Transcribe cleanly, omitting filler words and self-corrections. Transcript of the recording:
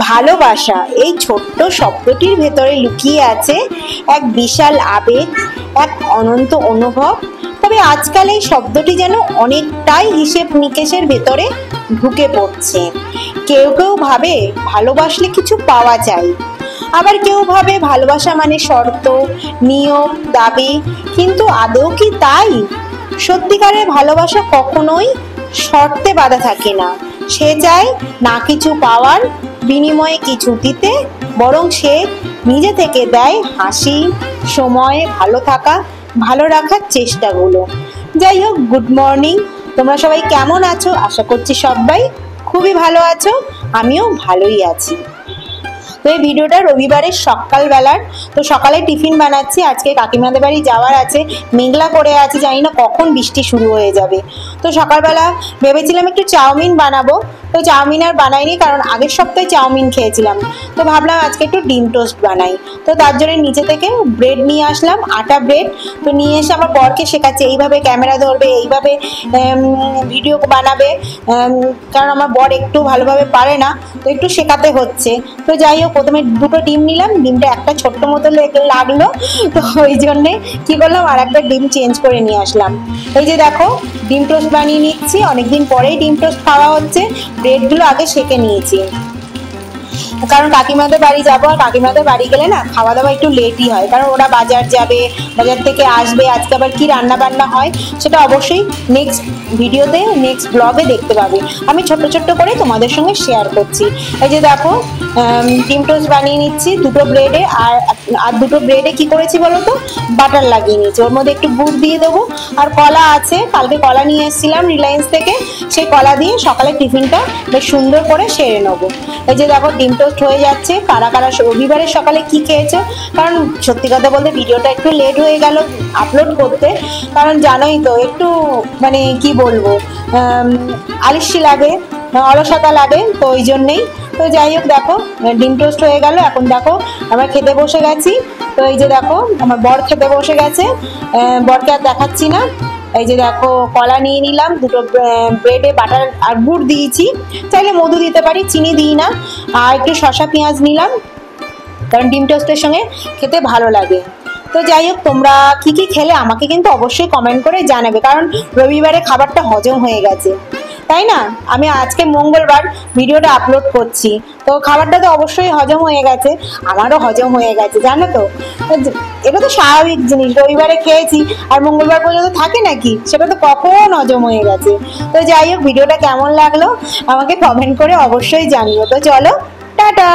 ভালোবাসা এই ছোট্ট শব্দটির ভেতরে লুকিয়ে আছে এক বিশাল আবেগ, এক অনন্ত অনুভব। তবে আজকাল এই শব্দটি যেন অনেকটাই হিসেব নিকেশের ভেতরে ঢুকে পড়ছে। কেউ কেউ ভাবে ভালোবাসলে কিছু পাওয়া যায়, আবার কেউ ভাবে ভালোবাসা মানে শর্ত, নিয়ম, দাবি। কিন্তু আদৌ কি তাই? সত্যিকারের ভালোবাসা কখনোই শর্তে বাঁধা থাকে না। সে চায় না কিছু পাওয়ার বিনিময়ে কিছু দিতে, বরং সে নিজে থেকে দেয় হাসি, সময়, ভালো থাকা, ভালো রাখার চেষ্টাগুলো। যাই হোক, গুড মর্নিং। তোমরা সবাই কেমন আছো? আশা করছি সবাই খুবই ভালো আছো। আমিও ভালোই আছি। তো এই ভিডিওটা রবিবারের সকালবেলার। তো সকালে টিফিন বানাচ্ছি। আজকে কাকিমাদের বাড়ি যাওয়ার আছে, মেঘলা করে আছে, জানি না কখন বৃষ্টি শুরু হয়ে যাবে। তো সকালবেলা ভেবেছিলাম একটু চাউমিন বানাবো, তো চাউমিন আর বানাইনি, কারণ আগের সপ্তাহে চাউমিন খেয়েছিলাম। তো ভাবলাম আজকে একটু ডিম টোস্ট বানাই। তো তার জন্য নিচে থেকে ব্রেড নিয়ে আসলাম, আটা ব্রেড। তো নিয়ে এসে আমার বরকে শেখাচ্ছে এইভাবে ক্যামেরা ধরবে, এইভাবে ভিডিও বানাবে, কারণ আমার বর একটু ভালোভাবে পারে না, তো একটু শেখাতে হচ্ছে। তো যাই হোক, প্রথমে দুটো ডিম নিলাম, ডিমটা একটা ছোট্ট মতো লাগলো, তো ওই জন্যে কি করলাম, আর একটা ডিম চেঞ্জ করে নিয়ে আসলাম। এই যে দেখো, ডিম টোস্ট বানিয়ে নিচ্ছি। অনেকদিন পরেই ডিম টোস্ট খাওয়া হচ্ছে। ব্রেডগুলো আগে সেঁকে নিয়েছি, কারণ কাকিমাদের বাড়ি যাবো, আর কাকিমাদের বাড়ি গেলে না খাওয়া দাওয়া একটু লেটই হয়, কারণ ওরা বাজার যাবে, বাজার থেকে আসবে। আজকে আবার কি রান্না বান্না হয় সেটা অবশ্যই নেক্সট ভিডিওতে, নেক্সট ব্লগে দেখতে পাবে। আমি ছোট্ট ছোট্ট করে তোমাদের সঙ্গে শেয়ার করছি। এই যে দেখো, ডিম টোস্ট বানিয়ে নিচ্ছি দুটো ব্রেডে। আর দুটো ব্রেডে কি করেছি বলো তো, বাটার লাগিয়ে নিয়েছি। ওর মধ্যে একটু গুড় দিয়ে দেবো, আর কলা আছে, কালকে কলা নিয়ে এসেছিলাম রিলায়েন্স থেকে, সেই কলা দিয়ে সকালে টিফিনটা বেশ সুন্দর করে সেরে নেবো। এই যে দেখো, ডিম টোস্ট হয়ে যাচ্ছে। কারা কারা রবিবারের সকালে কি খেয়েছো? কারণ সত্যি কথা বলতে ভিডিওটা একটু লেট হয়ে গেল আপলোড করতে, কারণ জানোই তো একটু মানে কি বলবো, আলিস্যি লাগে, অলসতা লাগে, তো ওই জন্যেই। তো যাই হোক, দেখো ডিম টোস্ট হয়ে গেল। এখন দেখো আমরা খেতে বসে গেছি। তো এই যে দেখো, আমার বর খেতে বসে গেছে, বরকে আর দেখাচ্ছি না। এই যে দেখো, কলা নিয়ে নিলাম, দুটো ব্রেডে বাটার আর গুড় দিয়েছি, চাইলে মধু দিতে পারি, চিনি দিই না। আর একটু শসা পেঁয়াজ নিলাম, কারণ ডিম টোস্টের সঙ্গে খেতে ভালো লাগে। তো যাই হোক, তোমরা কি কি খেলে আমাকে কিন্তু অবশ্যই কমেন্ট করে জানাবে, কারণ রবিবারে খাবারটা হজম হয়ে গেছে, তাই না? আমি আজকে মঙ্গলবার ভিডিওটা আপলোড করছি, তো খাবারটা তো অবশ্যই হজম হয়ে গেছে, আমারও হজম হয়ে গেছে, জানো তো। এটা তো স্বাভাবিক জিনিস, রবিবারে খেয়েছি আর মঙ্গলবার পর্যন্ত থাকে নাকি, সেটা তো কখন হজম হয়ে গেছে। তো যাই হোক, ভিডিওটা কেমন লাগলো আমাকে কমেন্ট করে অবশ্যই জানিও। তো চলো, টাটা।